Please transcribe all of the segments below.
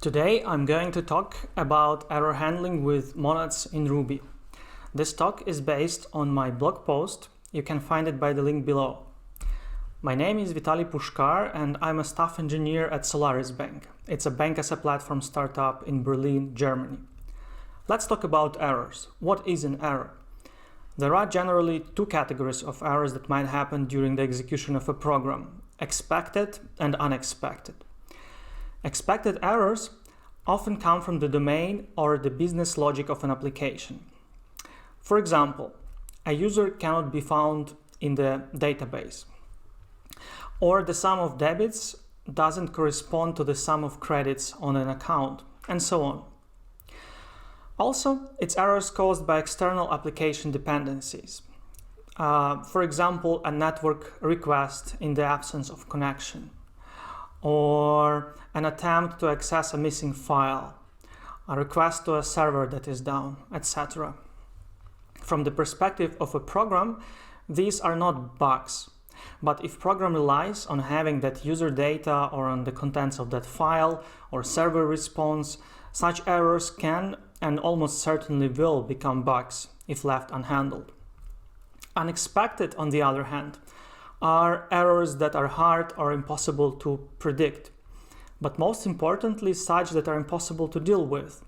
Today I'm going to talk about error handling with monads in Ruby. This talk is based on my blog post. You can find it by the link below. My name is Vitaly Pushkar and I'm a staff engineer at Solaris Bank. It's a bank as a platform startup in Berlin, Germany. Let's talk about errors. What is an error? There are generally two categories of errors that might happen during the execution of a program: expected and unexpected. Expected errors often come from the domain or the business logic of an application. For example, a user cannot be found in the database, or the sum of debits doesn't correspond to the sum of credits on an account, and so on. Also, it's errors caused by external application dependencies. For example, a network request in the absence of connection, or an attempt to access a missing file, a request to a server that is down, etc. From the perspective of a program, these are not bugs. But if program relies on having that user data or on the contents of that file or server response, such errors can and almost certainly will become bugs if left unhandled. Unexpected, on the other hand, are errors that are hard or impossible to predict, but most importantly, such that are impossible to deal with.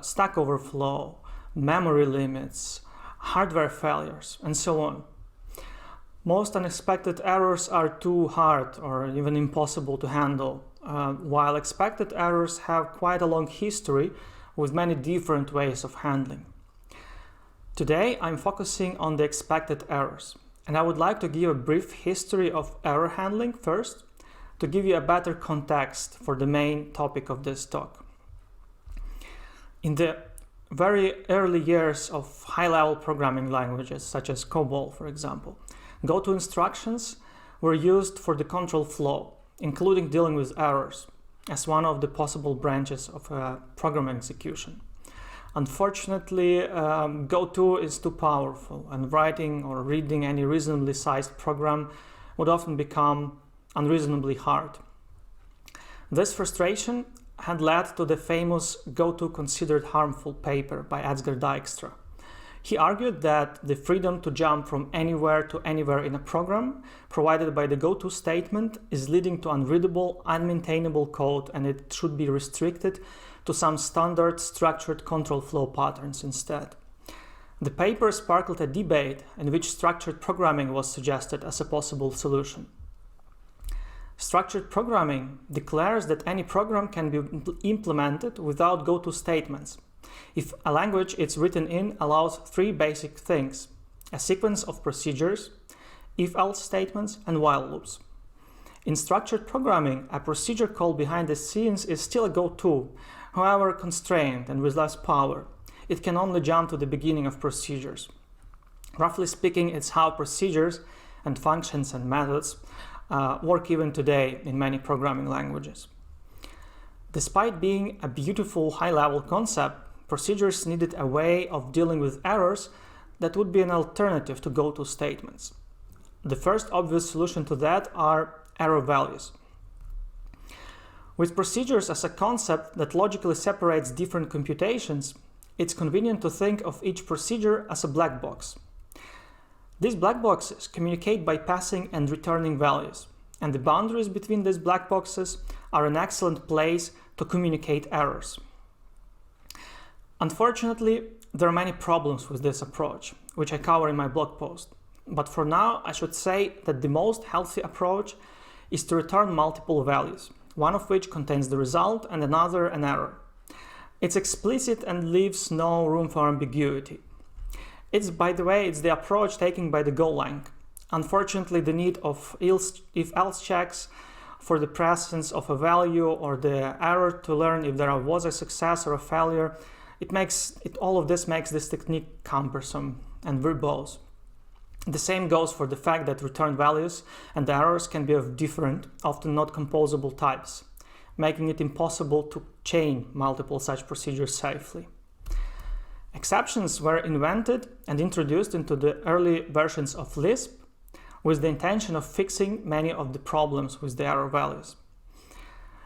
Stack overflow, memory limits, hardware failures, and so on. Most unexpected errors are too hard or even impossible to handle, while expected errors have quite a long history with many different ways of handling. Today, I'm focusing on the expected errors. And I would like to give a brief history of error handling first, to give you a better context for the main topic of this talk. In the very early years of high-level programming languages, such as COBOL, for example, go-to instructions were used for the control flow, including dealing with errors, as one of the possible branches of program execution. Unfortunately, GoTo is too powerful, and writing or reading any reasonably sized program would often become unreasonably hard. This frustration had led to the famous GoTo Considered Harmful paper by Edsger Dijkstra. He argued that the freedom to jump from anywhere to anywhere in a program provided by the GoTo statement is leading to unreadable, unmaintainable code, and it should be restricted to some standard structured control flow patterns instead. The paper sparkled a debate in which structured programming was suggested as a possible solution. Structured programming declares that any program can be implemented without GoTo statements if a language it's written in allows three basic things: a sequence of procedures, if-else statements, and while loops. In structured programming, a procedure call behind the scenes is still a GoTo, however constrained and with less power. It can only jump to the beginning of procedures. Roughly speaking, it's how procedures and functions and methods work even today in many programming languages. Despite being a beautiful high-level concept, procedures needed a way of dealing with errors that would be an alternative to GoTo statements. The first obvious solution to that are error values. With procedures as a concept that logically separates different computations, it's convenient to think of each procedure as a black box. These black boxes communicate by passing and returning values, and the boundaries between these black boxes are an excellent place to communicate errors. Unfortunately, there are many problems with this approach, which I cover in my blog post. But for now, I should say that the most healthy approach is to return multiple values, one of which contains the result and another an error. It's explicit and leaves no room for ambiguity. By the way, it's the approach taken by the Golang. Unfortunately, the need of if-else checks for the presence of a value or the error to learn if there was a success or a failure, all of this makes this technique cumbersome and verbose. The same goes for the fact that return values and errors can be of different, often not composable types, making it impossible to chain multiple such procedures safely. Exceptions were invented and introduced into the early versions of Lisp with the intention of fixing many of the problems with the error values.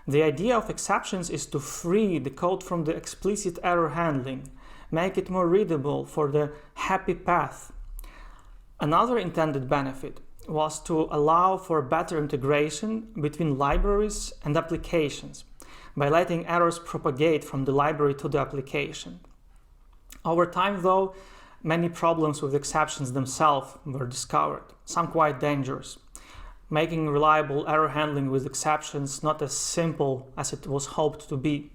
The idea of exceptions is to free the code from the explicit error handling, make it more readable for the happy path. Another intended benefit was to allow for better integration between libraries and applications by letting errors propagate from the library to the application. Over time, though, many problems with exceptions themselves were discovered, some quite dangerous, making reliable error handling with exceptions not as simple as it was hoped to be.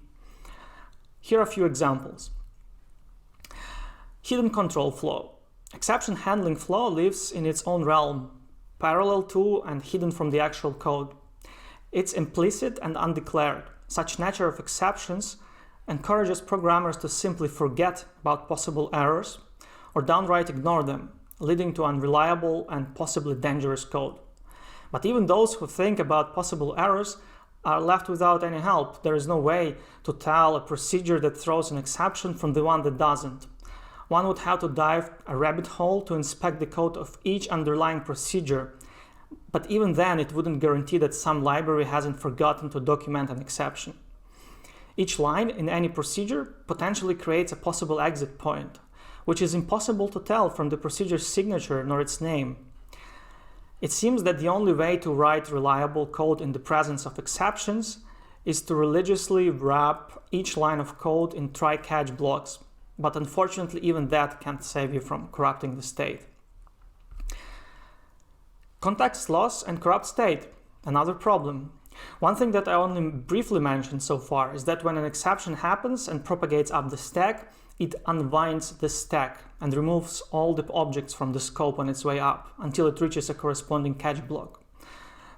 Here are a few examples. Hidden control flow. Exception handling flow lives in its own realm, parallel to and hidden from the actual code. It's implicit and undeclared. Such nature of exceptions encourages programmers to simply forget about possible errors or downright ignore them, leading to unreliable and possibly dangerous code. But even those who think about possible errors are left without any help. There is no way to tell a procedure that throws an exception from the one that doesn't. One would have to dive a rabbit hole to inspect the code of each underlying procedure, but even then it wouldn't guarantee that some library hasn't forgotten to document an exception. Each line in any procedure potentially creates a possible exit point, which is impossible to tell from the procedure's signature nor its name. It seems that the only way to write reliable code in the presence of exceptions is to religiously wrap each line of code in try-catch blocks, but unfortunately even that can't save you from corrupting the state. Context loss and corrupt state, another problem. One thing that I only briefly mentioned so far is that when an exception happens and propagates up the stack, it unwinds the stack and removes all the objects from the scope on its way up until it reaches a corresponding catch block.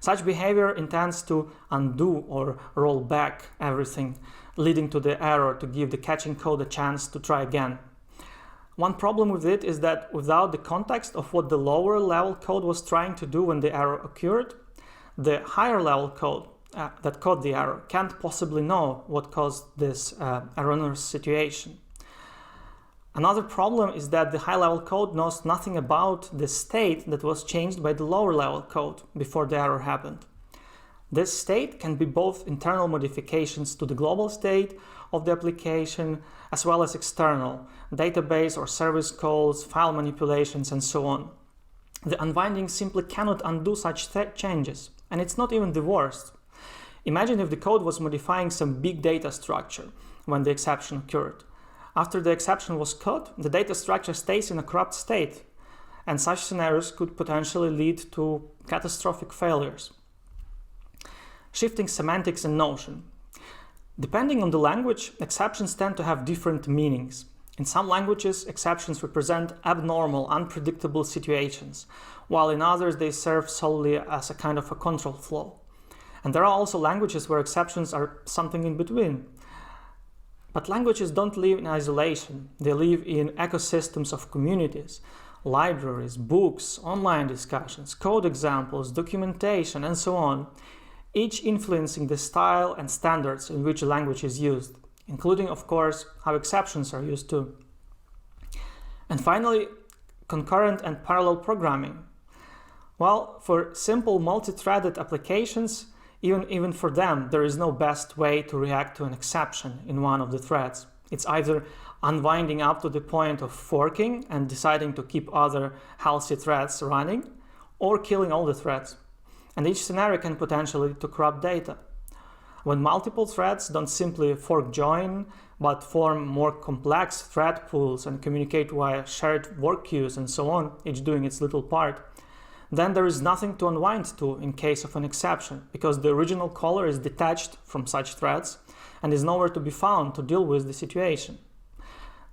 Such behavior intends to undo or roll back everything, leading to the error to give the catching code a chance to try again. One problem with it is that without the context of what the lower level code was trying to do when the error occurred, the higher level code that caught the error can't possibly know what caused this erroneous situation. Another problem is that the high-level code knows nothing about the state that was changed by the lower-level code before the error happened. This state can be both internal modifications to the global state of the application, as well as external, database or service calls, file manipulations, and so on. The unwinding simply cannot undo such changes, and it's not even the worst. Imagine if the code was modifying some big data structure when the exception occurred. After the exception was caught, the data structure stays in a corrupt state, and such scenarios could potentially lead to catastrophic failures. Shifting semantics and notion. Depending on the language, exceptions tend to have different meanings. In some languages, exceptions represent abnormal, unpredictable situations, while in others they serve solely as a kind of a control flow. And there are also languages where exceptions are something in between. But languages don't live in isolation. They live in ecosystems of communities, libraries, books, online discussions, code examples, documentation, and so on, each influencing the style and standards in which a language is used, including, of course, how exceptions are used too. And finally, concurrent and parallel programming. Well, for simple multi-threaded applications, even for them, there is no best way to react to an exception in one of the threads. It's either unwinding up to the point of forking and deciding to keep other healthy threads running, or killing all the threads. And each scenario can potentially lead to corrupt data. When multiple threads don't simply fork join, but form more complex thread pools and communicate via shared work queues and so on, each doing its little part, then there is nothing to unwind to in case of an exception, because the original caller is detached from such threads and is nowhere to be found to deal with the situation.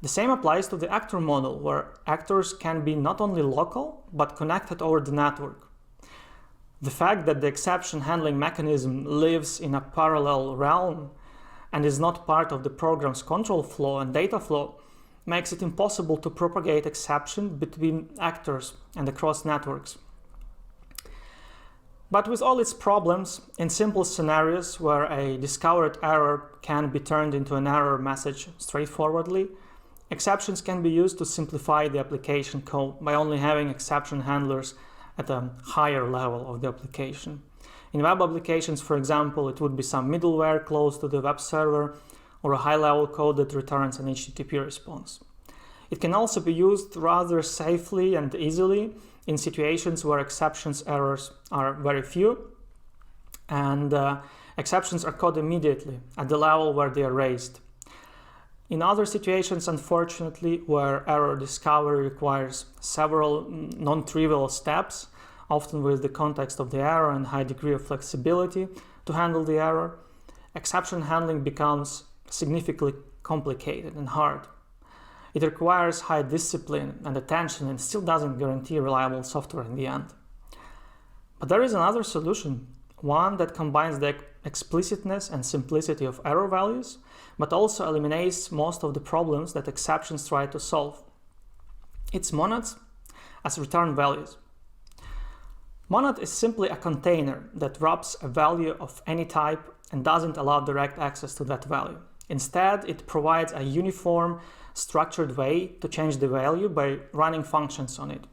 The same applies to the actor model, where actors can be not only local, but connected over the network. The fact that the exception handling mechanism lives in a parallel realm and is not part of the program's control flow and data flow makes it impossible to propagate exception between actors and across networks. But with all its problems, in simple scenarios where a discovered error can be turned into an error message straightforwardly, exceptions can be used to simplify the application code by only having exception handlers at a higher level of the application. In web applications, for example, it would be some middleware close to the web server or a high-level code that returns an HTTP response. It can also be used rather safely and easily in situations where errors are very few, and exceptions are caught immediately at the level where they are raised. In other situations, unfortunately, where error discovery requires several non-trivial steps, often with the context of the error and high degree of flexibility to handle the error, exception handling becomes significantly complicated and hard. It requires high discipline and attention and still doesn't guarantee reliable software in the end. But there is another solution, one that combines the explicitness and simplicity of error values, but also eliminates most of the problems that exceptions try to solve. It's monads as return values. Monad is simply a container that wraps a value of any type and doesn't allow direct access to that value. Instead, it provides a uniform, structured way to change the value by running functions on it.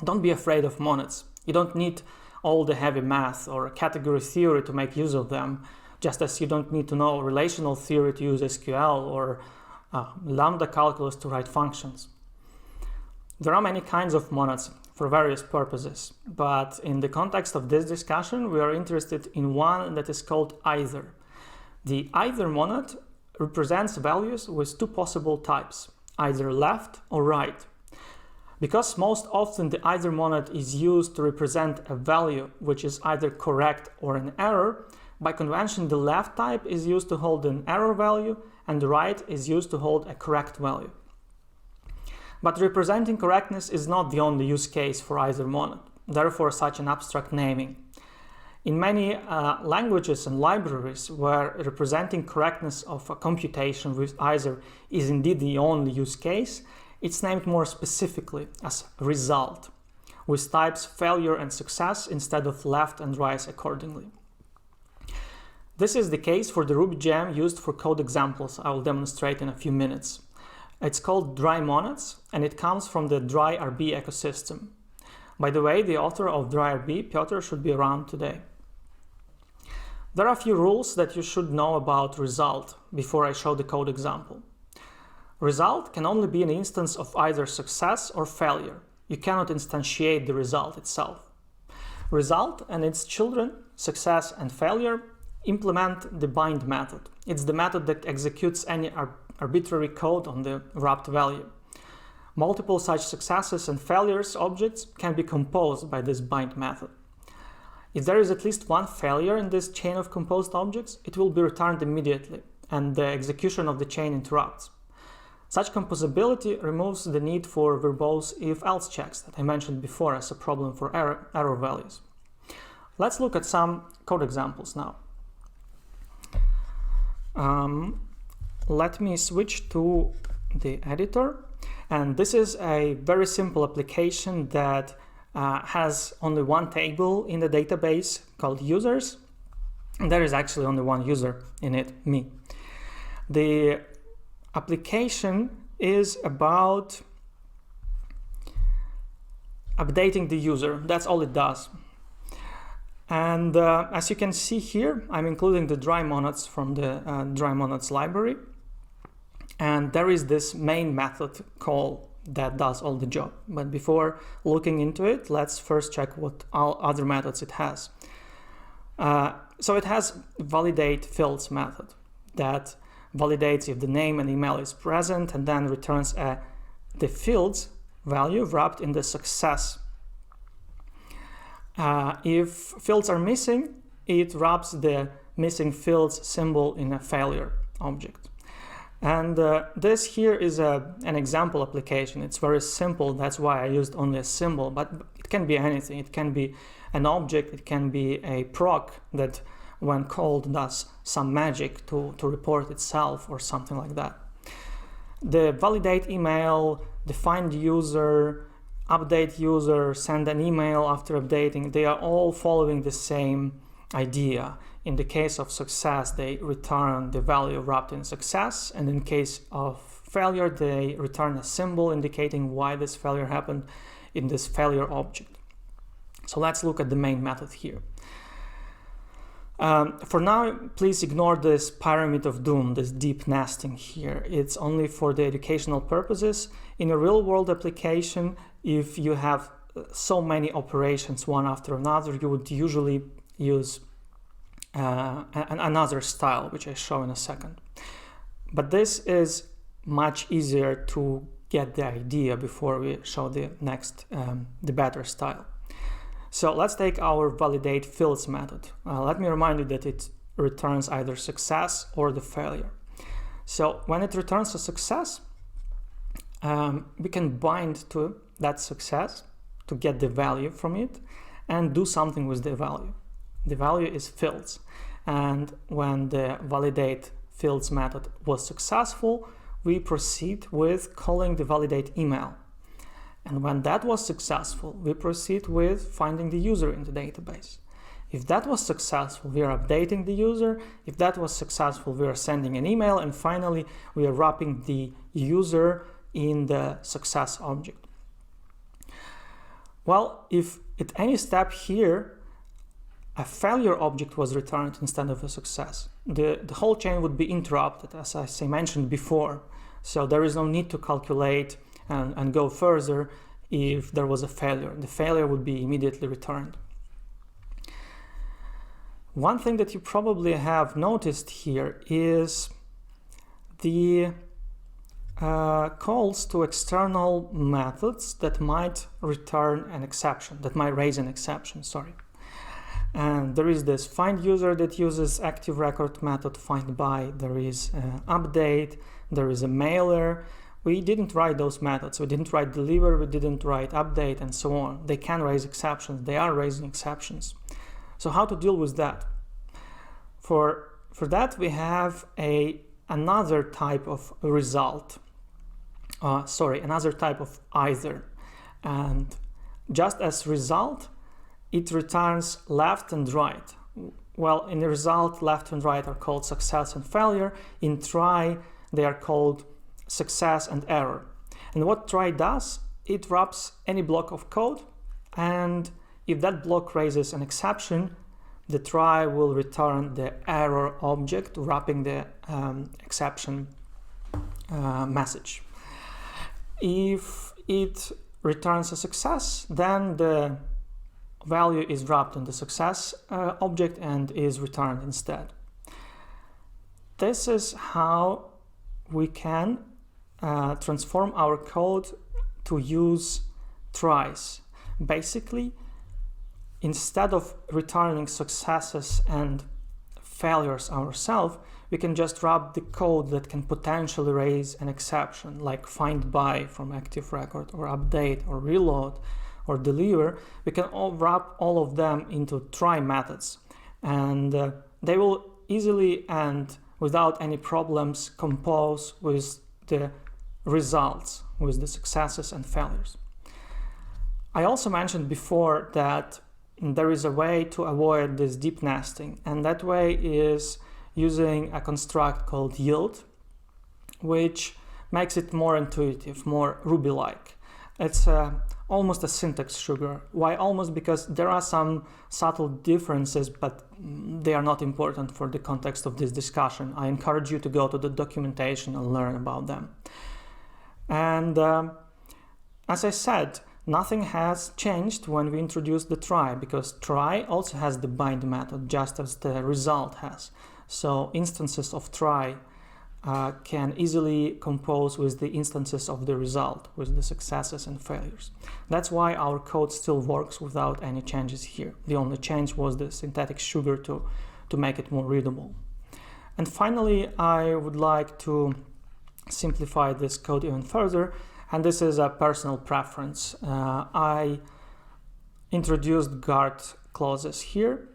Don't be afraid of monads. You don't need all the heavy math or category theory to make use of them, just as you don't need to know relational theory to use SQL or lambda calculus to write functions. There are many kinds of monads for various purposes, but in the context of this discussion, we are interested in one that is called either. The either monad represents values with two possible types, either left or right. Because most often the either monad is used to represent a value which is either correct or an error, by convention the left type is used to hold an error value and the right is used to hold a correct value. But representing correctness is not the only use case for either monad, therefore such an abstract naming. In many languages and libraries where representing correctness of a computation with either is indeed the only use case, it's named more specifically as result, with types failure and success instead of left and right accordingly. This is the case for the Ruby gem used for code examples I will demonstrate in a few minutes. It's called Dry Monads, and it comes from the DryRB ecosystem. By the way, the author of DryRB, Piotr, should be around today. There are a few rules that you should know about result before I show the code example. Result can only be an instance of either success or failure. You cannot instantiate the result itself. Result and its children, success and failure, implement the bind method. It's the method that executes any arbitrary code on the wrapped value. Multiple such successes and failures objects can be composed by this bind method. If there is at least one failure in this chain of composed objects, it will be returned immediately, and the execution of the chain interrupts. Such composability removes the need for verbose if-else checks that I mentioned before as a problem for error values. Let's look at some code examples now. Let me switch to the editor, and this is a very simple application that has only one table in the database called users, and there is actually only one user in it, me. The application is about updating the user. That's all it does. And as you can see here, I'm including the dry monads from the dry monads library. And there is this main method call that does all the job. But before looking into it, let's first check what all other methods it has. So it has validate fields method that validates if the name and email is present and then returns the fields value wrapped in the success. If fields are missing, it wraps the missing fields symbol in a failure object. And this here is an example application. It's very simple. That's why I used only a symbol, but it can be anything. It can be an object. It can be a proc that when called does some magic to report itself or something like that. The validate email, define user, update user, send an email after updating, they are all following the same idea. In the case of success, they return the value wrapped in success, and in case of failure, they return a symbol indicating why this failure happened in this failure object. So let's look at the main method here. For now, please ignore this pyramid of doom, this deep nesting here. It's only for the educational purposes. In a real-world application, if you have so many operations one after another, you would usually use another style, which I show in a second. But this is much easier to get the idea before we show the next, the better style. So let's take our validate fields method. Let me remind you that it returns either success or the failure. So when it returns a success, we can bind to that success to get the value from it and do something with the value. The value is fields. And when the validate fields method was successful, we proceed with calling the validate email. And when that was successful, we proceed with finding the user in the database. If that was successful, we are updating the user. If that was successful, we are sending an email. And finally, we are wrapping the user in the success object. Well, if at any step here, a failure object was returned instead of a success, the whole chain would be interrupted, as I mentioned before. So there is no need to calculate and go further if there was a failure. The failure would be immediately returned. One thing that you probably have noticed here is the calls to external methods that might return an exception, that might raise an exception, sorry. And there is this find user that uses active record method find by, there is update, there is a mailer. We didn't write those methods. We didn't write deliver, we didn't write update, and so on. They can raise exceptions. They are raising exceptions. So how to deal with that? For that, we have another type of result. Another type of either. And just as result, it returns left and right. Well, in the result, left and right are called success and failure. In try, they are called success and error. And what try does, it wraps any block of code, and if that block raises an exception, the try will return the error object wrapping the exception message. If it returns a success, then the value is wrapped in the success object and is returned instead. This is how we can transform our code to use tries. Basically, instead of returning successes and failures ourselves, we can just wrap the code that can potentially raise an exception, like find by from active record, or update, or reload, or deliver. We can wrap all of them into try methods, and they will easily and without any problems compose with the results, with the successes and failures. I also mentioned before that there is a way to avoid this deep nesting, and that way is using a construct called yield, which makes it more intuitive, more Ruby-like. It's almost a syntax sugar. Why almost? Because there are some subtle differences, but they are not important for the context of this discussion. I encourage you to go to the documentation and learn about them. And as I said, nothing has changed when we introduced the try, because try also has the bind method, just as the result has. So instances of try can easily compose with the instances of the result, with the successes and failures. That's why our code still works without any changes here. The only change was the syntactic sugar to make it more readable. And finally, I would like to simplify this code even further, and this is a personal preference. I introduced guard clauses here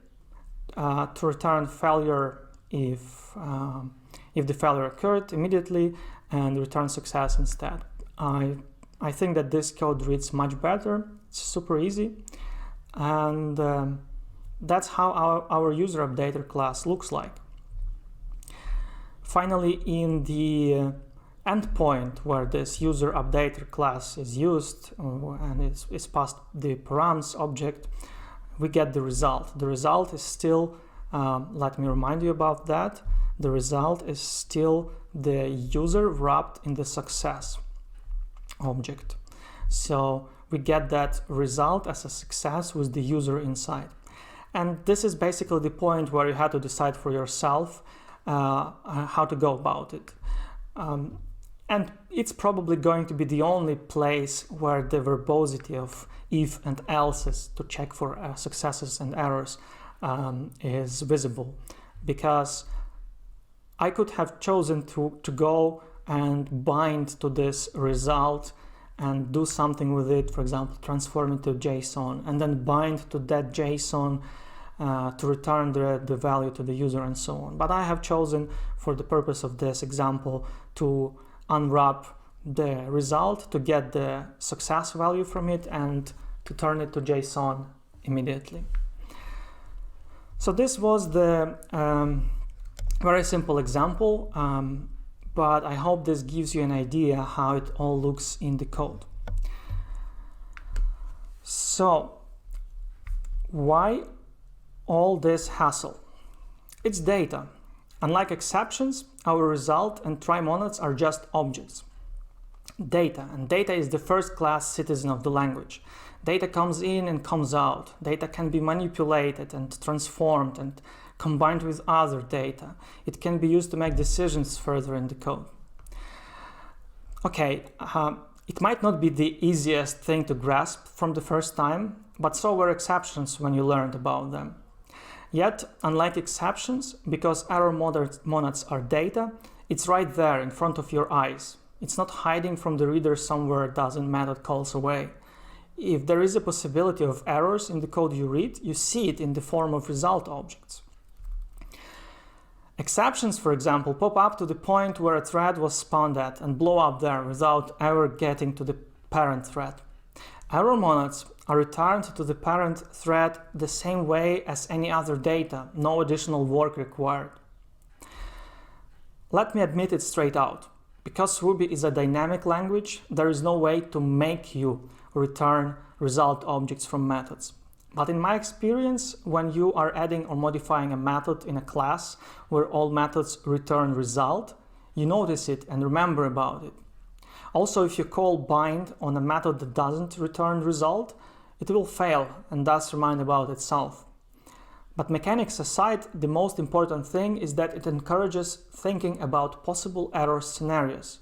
to return failure if the failure occurred immediately, and return success instead. I think that this code reads much better. It's super easy, and that's how our user updater class looks like. Finally, in the endpoint where this user updater class is used and is passed the params object, we get the result. The result is still let me remind you about that. The result is still the user wrapped in the success object. So we get that result as a success with the user inside. And this is basically the point where you have to decide for yourself how to go about it. And it's probably going to be the only place where the verbosity of if and else's to check for successes and errors is visible, because I could have chosen to go and bind to this result and do something with it, for example, transform it to JSON, and then bind to that JSON to return the value to the user and so on. But I have chosen, for the purpose of this example, to unwrap the result to get the success value from it and to turn it to JSON immediately. So this was the very simple example, but I hope this gives you an idea how it all looks in the code. So why all this hassle? It's data. Unlike exceptions, our result and try monads are just objects. Data, and data is the first-class citizen of the language. Data comes in and comes out. Data can be manipulated and transformed and combined with other data. It can be used to make decisions further in the code. Okay, it might not be the easiest thing to grasp from the first time, but so were exceptions when you learned about them. Yet, unlike exceptions, because error monads are data, it's right there in front of your eyes. It's not hiding from the reader somewhere a dozen method calls away. If there is a possibility of errors in the code you read, you see it in the form of result objects. Exceptions, for example, pop up to the point where a thread was spawned at and blow up there without ever getting to the parent thread. Error monads are returned to the parent thread the same way as any other data, no additional work required. Let me admit it straight out. Because Ruby is a dynamic language, there is no way to make you return result objects from methods. But in my experience, when you are adding or modifying a method in a class where all methods return result, you notice it and remember about it. Also, if you call bind on a method that doesn't return result, it will fail and thus remind about itself. But mechanics aside, the most important thing is that it encourages thinking about possible error scenarios.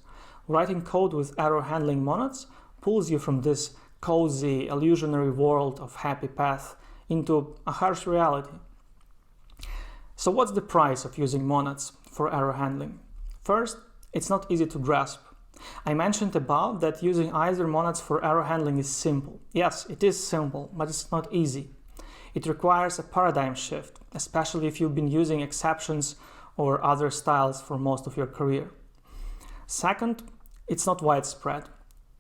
Writing code with error handling monads pulls you from this cozy, illusionary world of happy path into a harsh reality. So what's the price of using monads for error handling? First, it's not easy to grasp. I mentioned above that using either monads for error handling is simple. Yes, it is simple, but it's not easy. It requires a paradigm shift, especially if you've been using exceptions or other styles for most of your career. Second, it's not widespread.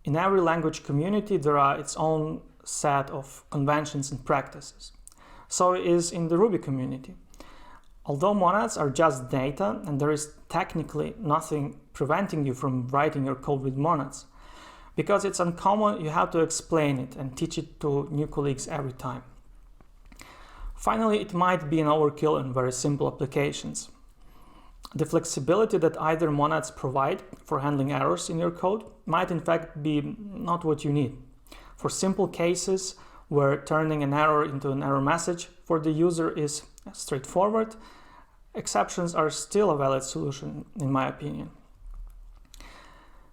In every language community, there are its own set of conventions and practices. So it is in the Ruby community. Although monads are just data and there is technically nothing preventing you from writing your code with monads, because it's uncommon, you have to explain it and teach it to new colleagues every time. Finally, it might be an overkill in very simple applications. The flexibility that either monads provide for handling errors in your code might in fact be not what you need. For simple cases where turning an error into an error message for the user is straightforward, exceptions are still a valid solution in my opinion.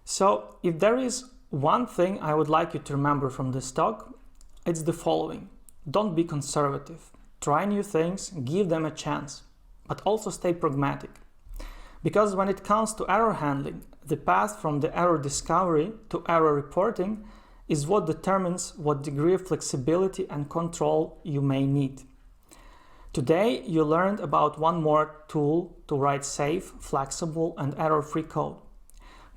So if there is one thing I would like you to remember from this talk, it's the following. Don't be conservative. Try new things, give them a chance, but also stay pragmatic. Because when it comes to error handling, the path from the error discovery to error reporting is what determines what degree of flexibility and control you may need. Today, you learned about one more tool to write safe, flexible, and error-free code.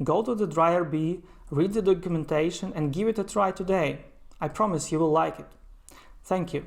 Go to the dry.rb, read the documentation, and give it a try today. I promise you will like it. Thank you.